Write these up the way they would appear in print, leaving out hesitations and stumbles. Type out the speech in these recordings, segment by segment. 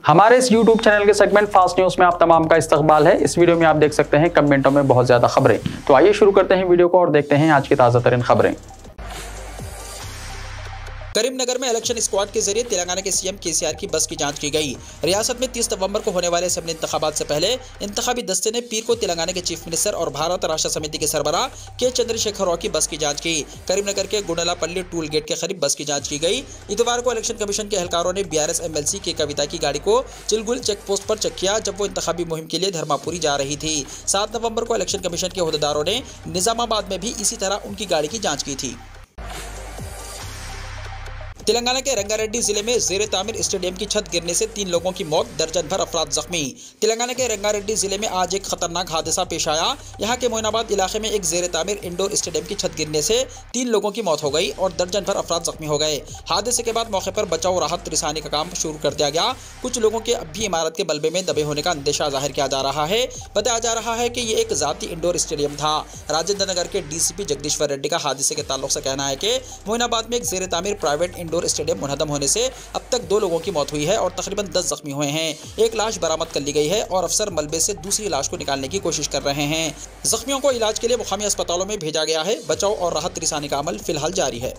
हमारे इस YouTube channel के सेगमेंट फास्ट न्यूज में आप तमाम का इस्तकबाल है। इस वीडियो में आप देख सकते हैं कमेंटों में बहुत ज्यादा खबरें। तो आइए शुरू करते हैं वीडियो को और देखते हैं आज की ताजा तरीन खबरें। करीमनगर में इलेक्शन स्क्वाड के जरिए तेलंगाना के सीएम केसीआर की बस की जांच की गई। रियासत में 30 नवंबर को होने वाले असेंबली इंतखाबात से पहले इंतखाबी दस्ते ने पीर को तेलंगाना के चीफ मिनिस्टर और भारत राष्ट्र समिति के सरबराह के चंद्रशेखर राव की बस की जांच की। करीमनगर के गुंडलापल्ली टूल गेट के करीब बस की जांच की गई। इतवार को इलेक्शन कमीशन के एहलकारों ने BRS MLC के कविता की गाड़ी को चिलगुल चेक पोस्ट पर चेक किया जब वो इंतखाबी मुहिम के लिए धर्मापुरी जा रही थी। 7 नवंबर को इलेक्शन कमीशन के ओहदेदारों ने निजामाबाद में भी इसी तरह उनकी गाड़ी की जाँच की थी। तेलंगाना के रंगारेड्डी जिले में जेर तामीर स्टेडियम की छत गिरने से 3 लोगों की मौत, दर्जन भर अफराद जख्मी। तेलंगाना के रंगारेड्डी जिले में आज एक खतरनाक हादसा पेश आया। यहां के मोइनाबाद इलाके में एक जेर तामीर इंडोर स्टेडियम की छत गिरने से 3 लोगों की मौत हो गई और दर्जन भर अफराद जख्मी हो गए। हादसे के बाद मौके पर बचाव राहत रिसानी का काम शुरू कर दिया गया। कुछ लोगों के अब भी इमारत के मलबे में दबे होने का अंदेशा जाहिर किया जा रहा है। बताया जा रहा है कि ये एक जाती इंडोर स्टेडियम था। राजेंद्र नगर के DCP जगदीश्वर रेड्डी का हादसे के ताल्लुक से कहना है कि मोइनाबाद में एक जेर तामीर प्राइवेट इंडोर स्टेडियम मुनहदम होने से अब तक 2 लोगों की मौत हुई है और तकरीबन 10 जख्मी हुए हैं। एक लाश बरामद कर ली गई है और अफसर मलबे से दूसरी लाश को निकालने की कोशिश कर रहे हैं। जख्मियों को इलाज के लिए मुकामी अस्पतालों में भेजा गया है। बचाव और राहत रिसानी का अमल फिलहाल जारी है।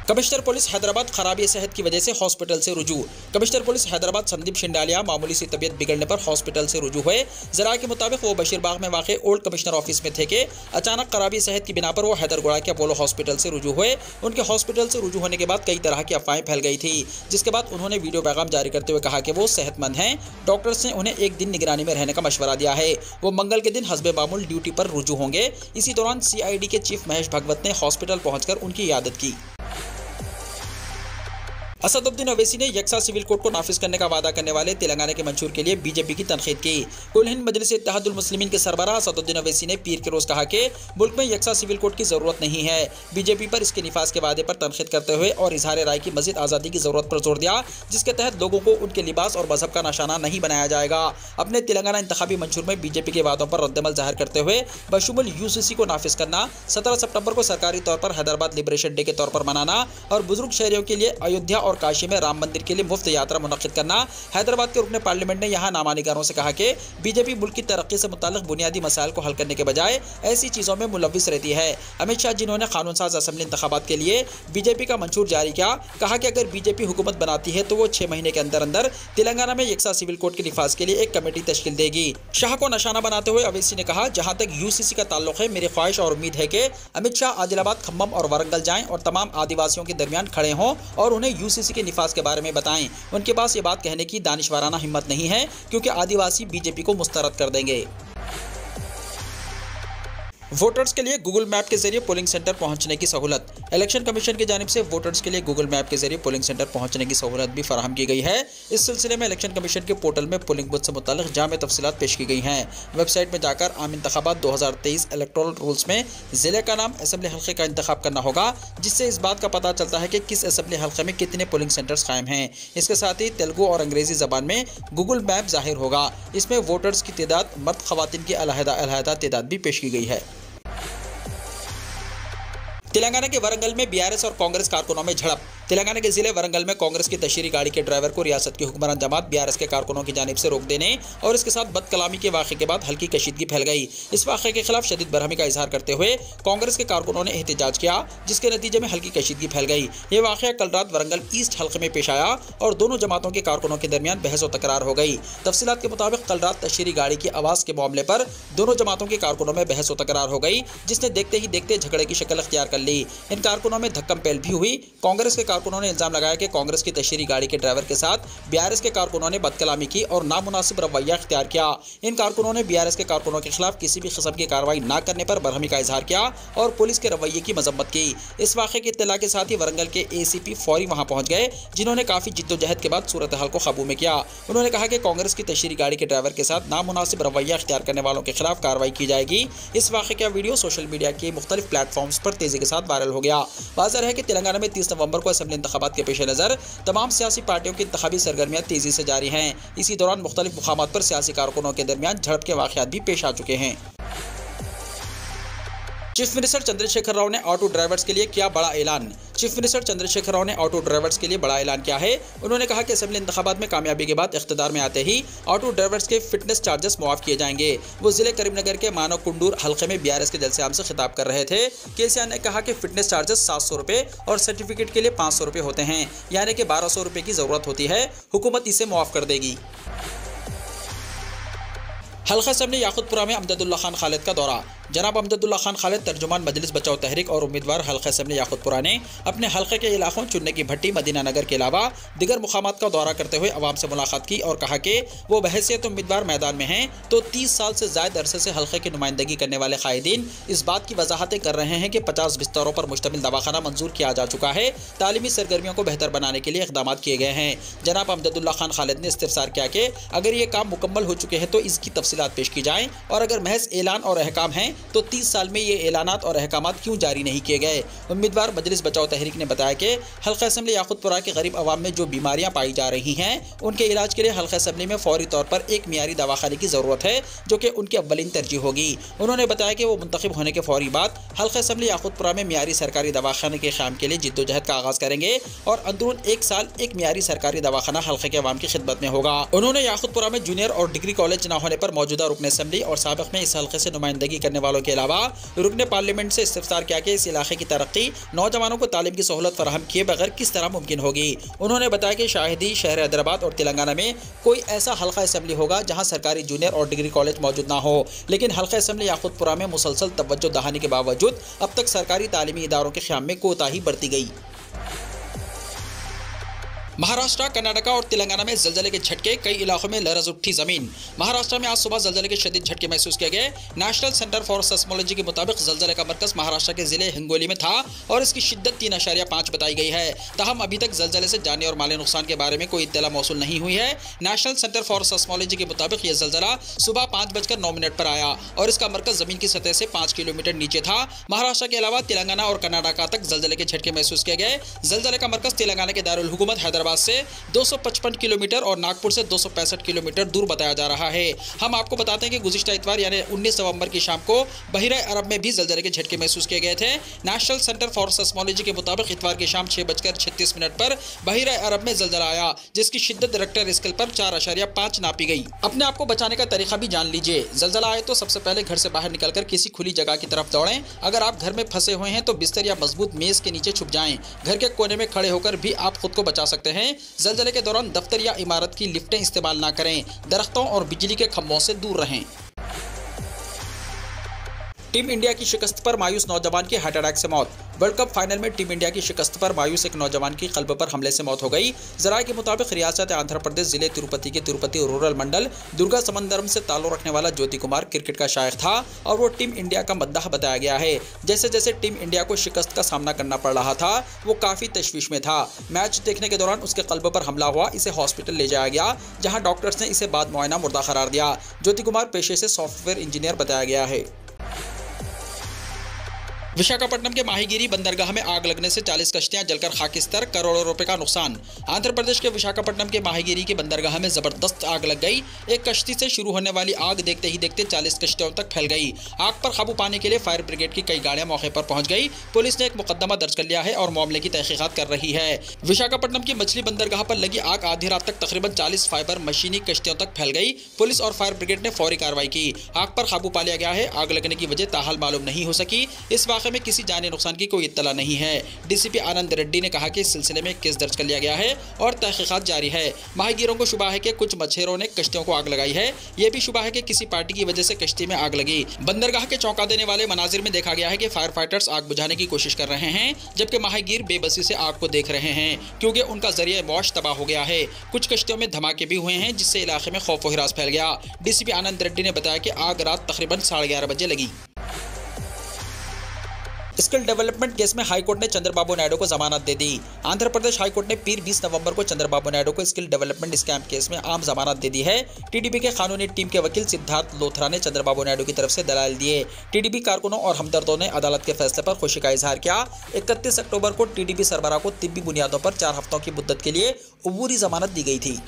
कमिश्नर पुलिस हैदराबाद खराबी सेहत की वजह से हॉस्पिटल से रुजू। कमिश्नर पुलिस हैदराबाद संदीप शिंडालिया मामूली सी तबीयत बिगड़ने पर हॉस्पिटल से रुजू हुए। जरा के मुताबिक वो बशीरबाग में वाक़ ओल्ड कमिश्नर ऑफिस में थे कि अचानक खराबी सेहत की बिना पर वो हैदरगोड़ा के अपोलो हॉस्पिटल से रुजू हुए। उनके हॉस्पिटल से रुजू होने के बाद कई तरह की अफवाहें फैल गई थी, जिसके बाद उन्होंने वीडियो पैगाम जारी करते हुए कहा कि वो सेहतमंद हैं। डॉक्टर्स ने उन्हें एक दिन निगरानी में रहने का मशवरा दिया है। वो मंगल के दिन हस्बे मामूल ड्यूटी पर रुजू होंगे। इसी दौरान CID के चीफ महेश भगवत ने हॉस्पिटल पहुंचकर उनकी इयादत की। असदुद्दीन ओवैसी ने यकसा सिविल कोड को नाफिज करने का वादा करने वाले तेलंगाना के मंशूर के लिए BJP की तनकीद की। कुल हिंद मजलिस इत्तेहादुल मुस्लिमीन के सरबराह असदुद्दीन ओवैसी ने पीर के रोज कहा कि मुल्क में यकसा सिविल कोड की जरूरत नहीं है। BJP पर इसके निफाज के वादे पर तनकीद करते हुए और इजहार राय की मजीद आज़ादी की जरूरत पर जोर दिया, जिसके तहत लोगों को उनके लिबास और मजहब का निशाना नहीं बनाया जाएगा। अपने तेलंगाना इंतखाबी मंशूर में BJP के वादों पर रद्दमल जाहिर करते हुए बशुमुल UCC को नाफिज करना, 17 सितंबर को सरकारी तौर पर हैदराबाद लिबरेशन डे के तौर पर मनाना और बुजुर्ग शहरियों के लिए अयोध्या और काशी में राम मंदिर के लिए मुफ्त यात्रा मुनक्किद करना। हैदराबाद के रुकने पार्लियामेंट ने यहां नामानिगारों से कहा कि BJP मुल्क की तरक्की से मुताल्लिक बुनियादी मसाइल को हल करने के बजाय ऐसी चीजों में मुलव्विस रहती है। अमित शाह जिन्होंने कानून साज असेंबली इंतखाबात के लिए BJP का मंशूर जारी किया, कहा कि अगर BJP हुकूमत बनाती है तो वो 6 महीने के अंदर अंदर तेलंगाना में यकसा सिविल कोड के निफाज के लिए एक कमेटी तश्कील देगी। शाह को निशाना बनाते हुए ओवैसी ने कहा, जहां तक UCC का ताल्लुक है, मेरी ख्वाहिश और उम्मीद है कि अमित शाह आदिलाबाद, खम्मम और वारंगल जाएं और तमाम आदिवासियों के दरमियान खड़े हों और उन्हें UCC के निफाज के बारे में बताएं। उनके पास ये बात कहने की दानिशवाराना हिम्मत नहीं है क्योंकि आदिवासी BJP को मुस्तरद कर देंगे। वोटर्स के लिए गूगल मैप के जरिए पोलिंग सेंटर पहुंचने की सहूलत। इलेक्शन कमीशन की जानिब से वोटर्स के लिए गूगल मैप के जरिए पोलिंग सेंटर पहुंचने की सहूलत भी फराहम की गई है। इस सिलसिले में इलेक्शन कमीशन के पोर्टल में पोलिंग बूथ से मुताल्लिक जामे तफसीलात पेश की गई हैं। वेबसाइट में जाकर आम इंतखाबात 2023 इलेक्टोरल रूल्स में जिले का नाम असेंबली हल्के का इंतखाब करना होगा, जिससे इस बात का पता चलता है कि किस असेंबली हल्के में कितने पोलिंग सेंटर्स कायम हैं। इसके साथ ही तेलुगु और अंग्रेजी जबान में गूगल मैप जाहिर होगा। इसमें वोटर्स की तादाद, मर्द खवातीन की अलहदा तादाद भी पेश की गई है। तेलंगाना के वरंगल में BRS और कांग्रेस कारकुनों में झड़प। तेलंगाना के जिले वरंगल में कांग्रेस की तशहरी गाड़ी के ड्राइवर को रियासत की हुक्मरान जमात BRS के कारकुनों की जानिब से रोक देने और इसके साथ बदकलामी के वाक़े के बाद हल्की कशीदगी फैल गई। इस वाक़े के खिलाफ शदीद बरहमी का इजहार करते हुए कांग्रेस के कारकुनों ने एहतजाज किया, जिसके नतीजे में हल्की कशीदगी फैल गई। ये वाक़या कल रात वरंगल ईस्ट हल्के में पेश आया और दोनों जमातों के कारकुनों के दरमियान बहस व तकरार हो गई। तफसीलात के मुताबिक कल रात तशहरी गाड़ी की आवाज़ के मामले पर दोनों जमातों के कारकुनों में बहस व तकरार हो गई, जिसने देखते ही देखते झगड़े की शक्ल अख्तियार कर ली। इन कारकुनों में धक्कम पेल भी हुई। कांग्रेस के कारकुनों ने इल्जाम लगाया कि कांग्रेस की तशहरी गाड़ी के ड्राइवर के साथ BRS के कारकुनों ने बदकलामी की और नामुनासिब रवैया इख्तियार किया। इन कारकुनों ने BRS के कारकुनों के खिलाफ किसी भी किस्म की कार्रवाई न करने पर बरहमी का इजहार किया और पुलिस के रवैये की मजम्मत की। इस वाक़े की इत्तला के साथ ही वरंगल के ACP फौरी वहां पहुंच गए, जिन्होंने काफी जिद्दोजहद के बाद सूरत हाल को काबू में किया। उन्होंने कहा कि कांग्रेस की तशहरी गाड़ी के ड्राइवर के साथ नामुनासिब रवैया इख्तियार करने वालों के खिलाफ कार्रवाई की जाएगी। इस वाक़े का वीडियो सोशल मीडिया के मुख्तलिफ प्लेटफॉर्म्स पर तेजी के साथ वायरल हो गया। वाज़ेह है कि तेलंगाना में 30 नवंबर को असेंबली इंतखाबात के पेश नज़र तमाम सियासी पार्टियों की इंतखाबी सरगर्मियां तेजी से जारी हैं। इसी दौरान मुख्तलिफ मुकामात पर सियासी कारकुनों के दरमियान झड़प के वाक़यात भी पेश आ चुके हैं। चीफ मिनिस्टर चंद्रशेखर राव ने ऑटो ड्राइवर्स के लिए किया बड़ा ऐलान। चीफ मिनिस्टर चंद्रशेखर राव ने ऑटो ड्राइवर्स के लिए बड़ा ऐलान किया है। उन्होंने कहा कि असेंबली इंतखाबात में कामयाबी के बाद इख्तिदार में आते ही ऑटो ड्राइवर्स के फिटनेस चार्जेस मुआफ किए जाएंगे। वो जिले करीमनगर के मानव कुंडूर हल्के में बीआरएस के जलसे आम से खिताब कर रहे थे। केसीआर ने कहा कि फिटनेस चार्जेस 700 रुपये और सर्टिफिकेट के लिए 500 रुपये होते हैं, यानी कि 1200 रुपये की जरूरत होती है। हुकूमत इसे मुआफ कर देगी। हल्का असेंबली याकुतपुरा में अमजदुल्ला खान खालिद का दौरा। जनाब अमजदुल्ला खान खालिद तर्जुमान मजलिस बचाओ तहरीक और उम्मीदवार हल्का असेंबली याकुतपुरा ने अपने हल्के के इलाकों चुनने की भट्टी मदीना नगर के अलावा दिगर मुकामात का दौरा करते हुए अवाम से मुलाकात की और कहा कि वो बहैसियत उम्मीदवार मैदान में हैं तो 30 साल से ज़ायद अरसे से हल्के की नुमाइंदगी करने वाले कायदीन इस बात की वजाहतें कर रहे हैं कि 50 बिस्तरों पर मुश्तमिल दवाखाना मंजूर किया जा चुका है। तालीमी सरगर्मियों को बेहतर बनाने के लिए इक़दाम किए गए हैं। जनाब अमजदुल्ला खान खालिद ने इस्तिफसार किया कि अगर ये काम मुकम्मल हो चुके हैं तो इसकी तफसीलात पेश की जाएँ और अगर महज ऐलान और अहकाम हैं तो 30 साल में ये ऐलानात और अहकामात क्यों जारी नहीं किए गए। उम्मीदवार मजलिस बचाओ तहरीक ने बताया कि हल्का असेंबली याकुतपुरा के गरीब आवाम में जो बीमारियां पाई जा रही हैं उनके इलाज के लिए हल्का असेंबली में फौरी तौर पर एक मियारी दवाखाने की ज़रूरत है जो कि उनकी अव्वलीन तरजीह होगी। उन्होंने बताया कि वो मुंतखब होने के फौरी बाद हल्का असेंबली याकुतपुरा में मियारी सरकारी दवाखाने के क़याम के लिए जिद्दोजहद का आगाज़ करेंगे और अंदरून 1 साल एक मियारी सरकारी दवाखाना हल्के के अवाम की खिदमत में होगा। उन्होंने याकुतपुरा में जूनियर और डिग्री कॉलेज न होने पर मौजूदा रुकन असेंबली और साबिक़ में इस हल्के से नुमाइंदगी करने वालों के अलावा रुकन पार्लियामेंट से इस्तिफसार किया कि इस इलाके की तरक्की नौजवानों को तालीम की सहूलत फराहम किए बगैर किस तरह मुमकिन होगी। उन्होंने बताया कि शायद शहर हैदराबाद और तेलंगाना में कोई ऐसा हल्का असेंबली होगा जहां सरकारी जूनियर और डिग्री कॉलेज मौजूद ना हो, लेकिन हल्का असेंबली याकुतपुरा में मुसलसल तवज्जो दहानी के बावजूद अब तक सरकारी तालीमी इदारों के क़याम में कोताही बरती गई। महाराष्ट्र, कर्नाटका और तेलंगाना में जलजले के झटके, कई इलाकों में लरज़ उठी जमीन। महाराष्ट्र में आज सुबह जलजले के शदीद झटके महसूस किए गए। नेशनल सेंटर फॉर सेस्मोलॉजी के मुताबिक जलजले का मरकज महाराष्ट्र के जिले हिंगोली में था और इसकी शिद्दत 3.5 बताई गई है। ताहम अभी तक जलजले से जानी और माली नुकसान के बारे में कोई इत्तला मौसूल नहीं हुई है। नेशनल सेंटर फॉर सेस्मोलॉजी के मुताबिक यह जलजला सुबह 5:09 पर आया और इसका मरकज जमीन की सतह से 5 किलोमीटर नीचे था। महाराष्ट्र के अलावा तेलंगाना और कर्नाटका तक जलजले के झटके महसूस किए गए। जलजले का मरकज तेलंगाना के दारुल हुकूमत हैदराबाद से 255 किलोमीटर और नागपुर से 265 किलोमीटर दूर बताया जा रहा है। हम आपको बताते हैं कि गुज़िश्ता इतवार यानी 19 नवंबर की शाम को बहिरा अरब में भी जलजले के झटके महसूस किए गए थे। नेशनल सेंटर फॉर सेस्मोलॉजी के मुताबिक इतवार की शाम 6:36 पर बहिरा अरब में जलजला आया, जिसकी शिद्दत रिक्टर स्केल पर 4.5 नापी गई। अपने आप को बचाने का तरीका भी जान लीजिए। जलजला आए तो सबसे पहले घर से बाहर निकलकर किसी खुली जगह की तरफ दौड़ें। अगर आप घर में फंसे हुए हैं तो बिस्तर या मजबूत मेज के नीचे छुप जाएं। घर के कोने में खड़े होकर भी आप खुद को बचा सकते हैं। जलजले के दौरान दफ्तर या इमारत की लिफ्टें इस्तेमाल ना करें। दरख्तों और बिजली के खंभों से दूर रहें। टीम इंडिया की शिकस्त पर मायूस नौजवान की हार्ट अटैक से मौत। वर्ल्ड कप फाइनल में टीम इंडिया की शिकस्त पर मायूस एक नौजवान की कल्ब पर हमले से मौत हो गई। जराये के मुताबिक रियासत आंध्र प्रदेश जिले तिरुपति के तिरुपति रूरल मंडल दुर्गा समंदरम से ताल्लुक रखने वाला ज्योति कुमार क्रिकेट का शायक था और वो टीम इंडिया का मद्दाह बताया गया है। जैसे जैसे टीम इंडिया को शिकस्त का सामना करना पड़ रहा था वो काफ़ी तशवीश में था। मैच देखने के दौरान उसके कल्ब पर हमला हुआ, इसे हॉस्पिटल ले जाया गया जहाँ डॉक्टर्स ने इसे बाद मुआयना मुर्दा करार दिया। ज्योति कुमार पेशे से सॉफ्टवेयर इंजीनियर बताया गया है। विशाखापट्टनम के माहीगिरी बंदरगाह में आग लगने से 40 कश्तियां जलकर खाकिस्तर, करोड़ों रुपए का नुकसान। आंध्र प्रदेश के विशाखापट्टनम के माहीगिरी के बंदरगाह में जबरदस्त आग लग गई। एक कश्ती से शुरू होने वाली आग देखते ही देखते 40 कश्तियों तक फैल गई। आग पर काबू पाने के लिए फायर ब्रिगेड की कई गाड़ियां मौके पर पहुंच गई। पुलिस ने एक मुकदमा दर्ज कर लिया है और मामले की तहकीकात कर रही है। विशाखापट्टनम की मछली बंदरगाह पर लगी आग आधी रात तक तकरीबन 40 फाइबर मशीनी कश्तियों तक फैल गई। पुलिस और फायर ब्रिगेड ने फौरी कार्रवाई की। आग पर काबू पा लिया गया है। आग लगने की वजह ताहाल मालूम नहीं हो सकी। इस वाक़े में किसी जानी नुकसान की कोई इत्तला नहीं है। डीसीपी आनंद रेड्डी ने कहा कि इस सिलसिले में केस दर्ज कर लिया गया है और तहकीकात जारी है। माहीगीरों को शुबा है कि कुछ मछेरों ने कश्तियों को आग लगाई है। यह भी शुबा है कि किसी पार्टी की वजह से कश्ती में आग लगी। बंदरगाह के चौंका देने वाले मनाजिर में देखा गया है कि फायर फाइटर्स आग बुझाने की कोशिश कर रहे हैं, जबकि माहीगीर बेबसी से आग को देख रहे हैं क्योंकि उनका जरिया मौश तबाह हो गया है। कुछ कश्तियों में धमाके भी हुए हैं जिससे इलाके में खौफ व हिरास फैल गया। डीसीपी आनंद रेड्डी ने बताया कि आग रात तकरीबन 11:30 बजे लगी। स्किल डेवलपमेंट केस में हाईकोर्ट ने चंद्रबाबू नायडू को जमानत दे दी। आंध्र प्रदेश हाईकोर्ट ने पीर 20 नवंबर को चंद्रबाबू नायडू को स्किल डेवलपमेंट स्कैम केस में आम जमानत दे दी है। टीडीपी के कानूनी टीम के वकील सिद्धार्थ लोथरा ने चंद्रबाबू नायडू की तरफ से दलाल दिए। टीडीपी कारकुनों और हमदर्दों ने अदालत के फैसले पर खुशी का इजहार किया। 31 अक्टूबर को टीडीपी सरबराह को तिब्बी बुनियादों पर 4 हफ्तों की मुद्दत के लिए अबूरी जमानत दी गई थी।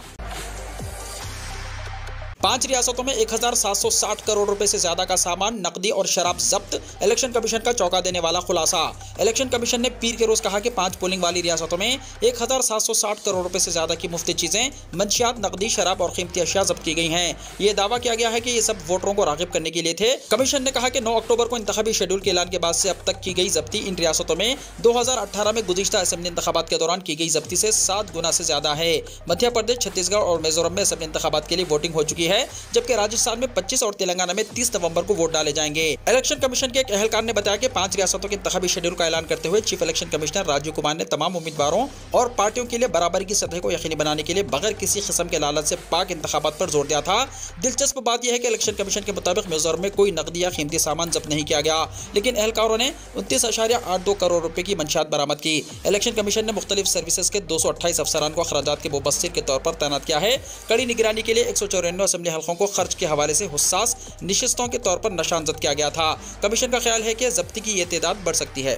5 रियासतों में 1760 करोड़ रुपए से ज्यादा का सामान, नकदी और शराब जब्त। इलेक्शन कमीशन का चौंका देने वाला खुलासा। इलेक्शन कमीशन ने पीर के रोज कहा कि 5 पोलिंग वाली रियासतों में 1760 करोड़ रुपए से ज्यादा की मुफ्त चीजें, मंशियात, नकदी, शराब और कीमती अशिया जब्त की गई हैं। ये दावा किया गया है कि ये सब वोटरों को राग़िब करने के लिए थे। कमीशन ने कहा कि 9 अक्टूबर को इंतखाबी शेड्यूल के ऐलान के बाद से अब तक की गई जब्ती इन रियासतों में 2018 में गुज़िश्ता असेंबली इंतखाबात के दौरान की गई जब्ती से 7 गुना से ज्यादा है। मध्य प्रदेश, छत्तीसगढ़ और मिजोरम में असेंबली इंतखाबात के लिए वोटिंग हो चुकी है, जबकि राजस्थान में 25 और तेलंगाना में 30 नवंबर को वोट डाले जाएंगे। इलेक्शन कमीशन के एक अहलकार ने बताया कि 5 रियासतों के इंतखाबी शेड्यूल का ऐलान करते हुए chief election commissioner Rajiv Kumar ने तमाम उम्मीदवारों और पार्टियों के लिए बराबरी की सतह को यकीनी बनाने के लिए बगैर किसी किस्म के लालच से पाक इंतखाबात पर जोर दिया था। दिलचस्प बात यह है कि इलेक्शन कमीशन के मुताबिक मिजोरम में कोई नकदी या कीमती सामान जब्त नहीं किया गया, लेकिन एहलकारों ने 29.82 करोड़ रुपए की मंशियात बरामद की। इलेक्शन कमीशन ने मुख्तलिफ सर्विसेज के 228 अफसरान को अखराजात के मुबस्सिर के तौर पर तैनात किया है। कड़ी निगरानी के लिए 194 असेंबली हल्कों को खर्च के हवाले से हुस्सास निशिस्तों के तौर पर निशानजद किया गया था। कमीशन का ख्याल है कि जब्ती की ये तादाद बढ़ सकती है।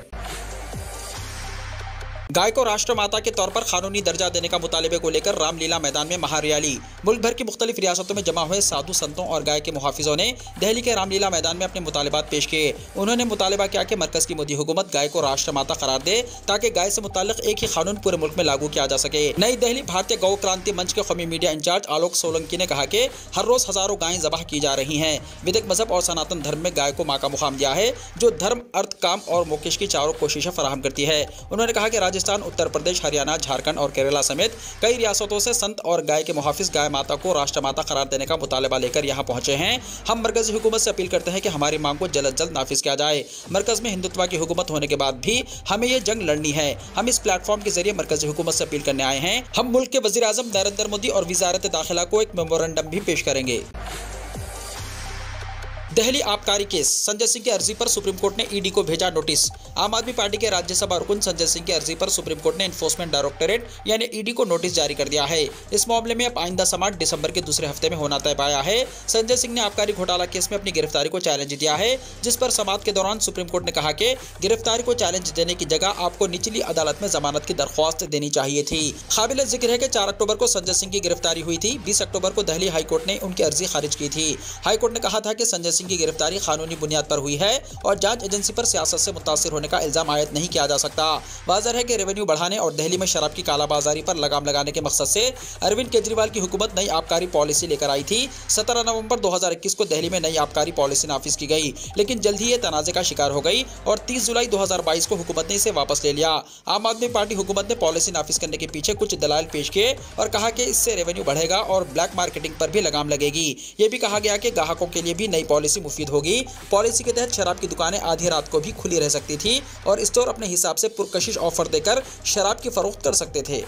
गाय को राष्ट्रमाता के तौर पर कानूनी दर्जा देने का मुतालिबे को लेकर रामलीला मैदान में महारैली। मुल्क भर की मुख्तलिफ रियासतों में जमा हुए साधु संतों और गाय के मुहाफिजों ने दिल्ली के रामलीला मैदान में अपने मुतालिबात पेश किए। उन्होंने मुतालिबा किया कि मरकज की मोदी हुकूमत गाय को राष्ट्रमाता करार दे ताकि गाय से मुताल्लिक एक ही कानून पूरे मुल्क में लागू किया जा सके। नई दिल्ली भारतीय गौ क्रांति मंच के कौमी मीडिया इंचार्ज आलोक सोलंकी ने कहा कि हर रोज हजारों गायें ज़बह की जा रही हैं। वैदिक मजहब और सनातन धर्म में गाय को मां का मुकाम दिया है, जो धर्म, अर्थ, काम और मोक्ष की चारों कोशिशें फराहम करती है। उन्होंने कहा कि राजस्थान, उत्तर प्रदेश, हरियाणा, झारखंड और केरला समेत कई रियासतों से संत और गाय के मुहाफिज गाय माता को राष्ट्रमाता करार देने का मुतालिबा लेकर यहां पहुंचे हैं। हम मरकजी हुकूमत से अपील करते हैं कि हमारी मांग को जल्द जल्द नाफिज किया जाए। मरकज में हिंदुत्व की हुकूमत होने के बाद भी हमें ये जंग लड़नी है। हम इस प्लेटफॉर्म के जरिए मरकजी हुकूमत से अपील करने आए हैं। हम मुल्क के वजीर आजम नरेंद्र मोदी और वजारत दाखिला को एक मेमोरेंडम भी पेश करेंगे। दिल्ली आबकारी केस। संजय सिंह की अर्जी पर सुप्रीम कोर्ट ने ईडी को भेजा नोटिस। आम आदमी पार्टी के राज्यसभा रुकन संजय सिंह की अर्जी पर सुप्रीम कोर्ट ने एनफोर्समेंट डायरेक्टोरेट यानी ईडी को नोटिस जारी कर दिया है। इस मामले में अब आइंदा समाअत दिसंबर के दूसरे हफ्ते में होना तय पाया है। संजय सिंह ने आबकारी घोटाला केस में अपनी गिरफ्तारी को चैलेंज दिया है, जिस पर समाअत के दौरान सुप्रीम कोर्ट ने कहा कि गिरफ्तारी को चैलेंज देने की जगह आपको निचली अदालत में जमानत की दरख्वास्त देनी चाहिए थी। काबिल जिक्र है कि 4 अक्टूबर को संजय सिंह की गिरफ्तारी हुई थी। 20 अक्टूबर को दिल्ली हाईकोर्ट ने उनकी अर्जी खारिज की थी। हाईकोर्ट ने कहा था कि संजय सिंह की गिरफ्तारी कानूनी बुनियाद पर हुई है और जांच एजेंसी पर सियासत से मुतासिर होने का इल्जाम आयद नहीं किया जा सकता। वाज़ेह है कि रेवेन्यू बढ़ाने और दिल्ली में शराब की कालाबाजारी पर लगाम लगाने के मकसद से अरविंद केजरीवाल की हुकूमत नई आबकारी पॉलिसी लेकर आई थी। 17 नवंबर 2021 को दिल्ली में नई आबकारी पॉलिसी नाफिज की गई, लेकिन जल्द ही ये तनाज़े का शिकार हो गई और 30 जुलाई 2022 को हुकूमत ने इसे वापस ले लिया। आम आदमी पार्टी हुकूमत ने पॉलिसी नाफिज करने के पीछे कुछ दलाइल पेश किए और कहा कि इससे रेवेन्यू बढ़ेगा और ब्लैक मार्केटिंग पर भी लगाम लगेगी। ये भी कहा गया कि ग्राहकों के लिए भी नई पॉलिसी मुफीद होगी। पॉलिसी के तहत शराब की दुकानें आधी रात को भी खुली रह सकती थी और स्टोर अपने हिसाब से पुरकशिश ऑफर देकर शराब की फरोख्त कर सकते थे।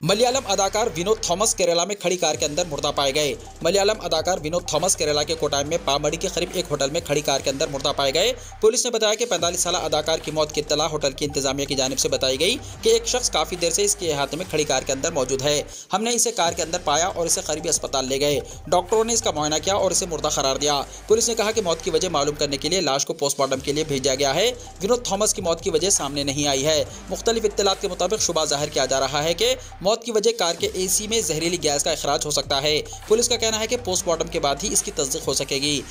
मलयालम अदाकार विनोद थॉमस केरला में खड़ी कार के अंदर मुर्दा पाए गए। मलयालम अदाकार विनोद थॉमस केरला के कोटायम में पामड़ी के करीब एक होटल में खड़ी कार के अंदर मुर्दा पाए गए। पुलिस ने बताया कि 45 साल अदाकार की मौत की इत्तला होटल की इंतजामिया की जानिब से बताई गई कि एक शख्स काफी देर से इसके अहाते में खड़ी कार के अंदर मौजूद है। हमने इसे कार के अंदर पाया और इसे करीबी अस्पताल ले गए। डॉक्टरों ने इसका मुआयना किया और इसे मुर्दा करार दिया। पुलिस ने कहा कि मौत की वजह मालूम करने के लिए लाश को पोस्टमार्टम के लिए भेजा गया है। विनोद थॉमस की मौत की वजह सामने नहीं आई है। मुख्तलिफ इत्तलात के मुताबिक शुबा जाहिर किया जा रहा है कि मौत की वजह कार के एसी में जहरीली गैस का इखराज हो सकता है। पुलिस का कहना है कि पोस्टमार्टम के बाद ही इसकी तस्दीक हो सकेगी।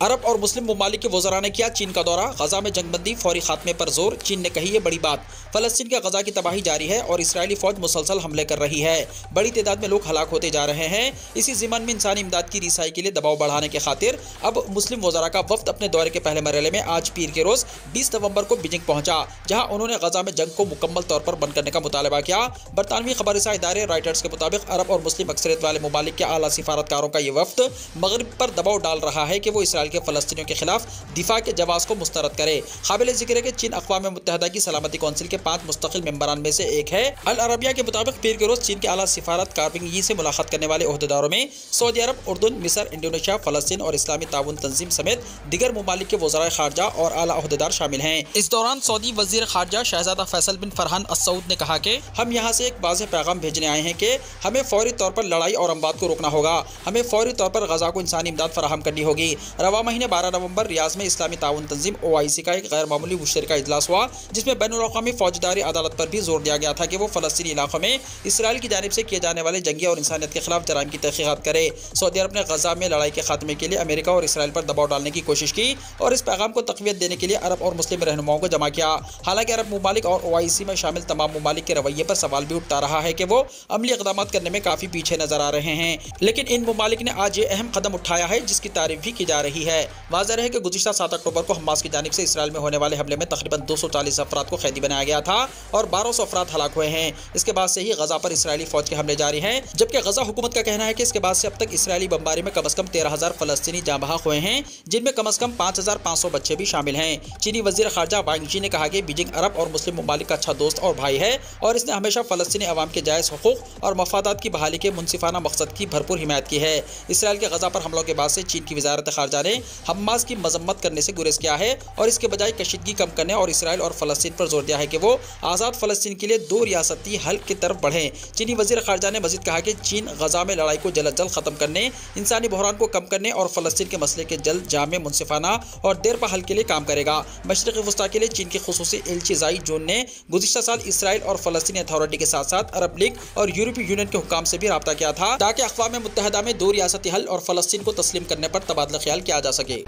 अरब और मुस्लिम ममालिक के वज़रा ने किया चीन का दौरा। गजा में जंगबंदी फौरी खात्मे पर जोर। चीन ने कही ये बड़ी बात। फलस्तीन के गजा की तबाही जारी है और इसराइली फौज मुसलसल हमले कर रही है। बड़ी तादाद में लोग हलाक होते जा रहे हैं। इसी ज़िमन में इंसानी इमदाद की रिसाई के लिए दबाव बढ़ाने की खातिर अब मुस्लिम वज़रा का वफ्द अपने दौरे के पहले मरहले में आज पीर के रोज़ 20 नवंबर को बीजिंग पहुंचा, जहां उन्होंने गजा में जंग को मुकम्मल तौर पर बंद करने का मुतालबा किया। बरतानवी खबरसां इदारे रॉयटर्स के मुताबिक अरब और मुस्लिम अक्सरियत वाले ममालिक के आला सिफारतकारों का ये वफ्द मगरिब पर दबाव डाल रहा है कि वो इसराइल के फलस्तीनियों के खिलाफ दिफा के जवाब को मुस्तरद करे। काबिल जिक्र है कि चीन अक़वाम मुत्तहिदा की सलामती कौंसिल के 5 मुस्तकिल मेंबरान में से एक है। अल अरबिया के मुताबिक पीर के रोज चीन के आला सिफारत कार्बिंगी से मुलाकात करने वाले ओहदेदारों में सऊदी अरब, उर्दून, मिस्र, इंडोनेशिया, फलस्तीन और इस्लामी ताउन तंजीम समेत दिगर ममालिक के वज़राए खारजा और आला ओहदेदार शामिल हैं। इस दौरान सऊदी वज़ीर खारजा शहजादा फैसल बिन फरहान अस सऊद ने कहा कि हम यहाँ से एक वाज़ेह पैगाम भेजने आए हैं कि हमें फौरी तौर पर लड़ाई और अमवात को रोकना होगा। हमें फौरी तौर पर गजा को इंसानी इमदाद फराहम करनी होगी। रवा महीने 12 नवंबर रियाज में इस्लामी ताउन तंजीम OIC का एक गैर मामूली मुश्तरका इजलास हुआ, जिसमें बैनुल-अक़वामी फौजदारी अदालत पर भी जोर दिया गया था कि वो फ़लस्तीनी इलाकों में इसराइल की जानिब से किए जाने वाले जंगी और इंसानियत के खिलाफ जराइम की तहक़ीक़ात करे। सऊदी अरब ने गजा में लड़ाई के खात्मे के लिए अमेरिका और इसराइल पर दबाव डालने की कोशिश की और इस पैगाम को तक़वियत देने के लिए अरब और मुस्लिम रहनुमाओं को जमा किया। हालांकि अरब ममालिक और OIC में शामिल तमाम ममालिक के रवैये पर सवाल भी उठता रहा है कि वो अमली इक़दाम करने में काफ़ी पीछे नजर आ रहे हैं, लेकिन इन ममालिक ने आज ये अहम कदम उठाया है जिसकी तारीफ भी की जा रही है। वाज़ेह है कि गुज़िश्ता 7 अक्टूबर को हमास की जानिब से इसराइल में होने वाले हमले में तकरीबन 240 अफराद को कैदी बनाया गया था और 1200 अफराद हलाक हुए हैं। इसके बाद से ही गजा पर इसराइली फौज के हमले जारी हैं, जबकि गजा हुकूमत का कहना है कि इसके बाद से अब तक इसराइली बमबारी में कम से कम 13,000 फ़लस्तीनी जाँ बहक हुए हैं, जिनमें कम से कम 5,500 बच्चे भी शामिल हैं। चीनी वज़ीर ख़ारजा वांग यी ने कहा कि बीजिंग अरब और मुस्लिम ममालिक का अच्छा दोस्त और भाई है और इसने हमेशा फ़लस्तीनी अवाम के जायज़ हुकूक़ और मफादात की बहाली के मुनसिफाना मकसद की भरपूर हिमायत की है। इसराइल के गजा पर हमलों के बाद से चीन की वज़ारत ख़ारजा ने हमास की मजम्मत करने से गुरेज किया है और इसके बजाय कशीदगी कम करने और इसराइल और फ़लस्तीन पर जोर दिया है कि वो आज़ाद फ़लस्तीन के लिए 2 रियासती हल की तरफ बढ़ें। चीनी वज़ीर ख़ारजा ने मज़ीद कहा कि चीन गजा में लड़ाई को जल्द अज जल्द ख़त्म करने, इंसानी बहरान को कम करने और फ़लस्तीन के मसले के जल्द जामे, मुनसिफाना और देरपा हल के लिए काम करेगा। मशरिक़ी वस्ता के लिए चीन के ख़ुसूसी एलची ज़ाई जून ने गुज़िश्ता साल इसराइल और फ़लस्तीनी अथॉरिटी के साथ साथ अरब लीग और यूरोपीय यूनियन के हुक्काम से भी रब्ता किया था ताकि अक़वाम मुत्तहिदा में 2 रियासती हल और फ़लस्तीन को तस्लीम करने पर तबादला ख्याल किया जा सके।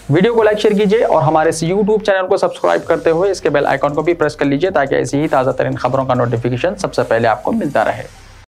वीडियो को लाइक शेयर कीजिए और हमारे इस YouTube चैनल को सब्सक्राइब करते हुए इसके बेल आइकॉन को भी प्रेस कर लीजिए ताकि ऐसी ही ताज़ा तरीन खबरों का नोटिफिकेशन सबसे पहले आपको मिलता रहे।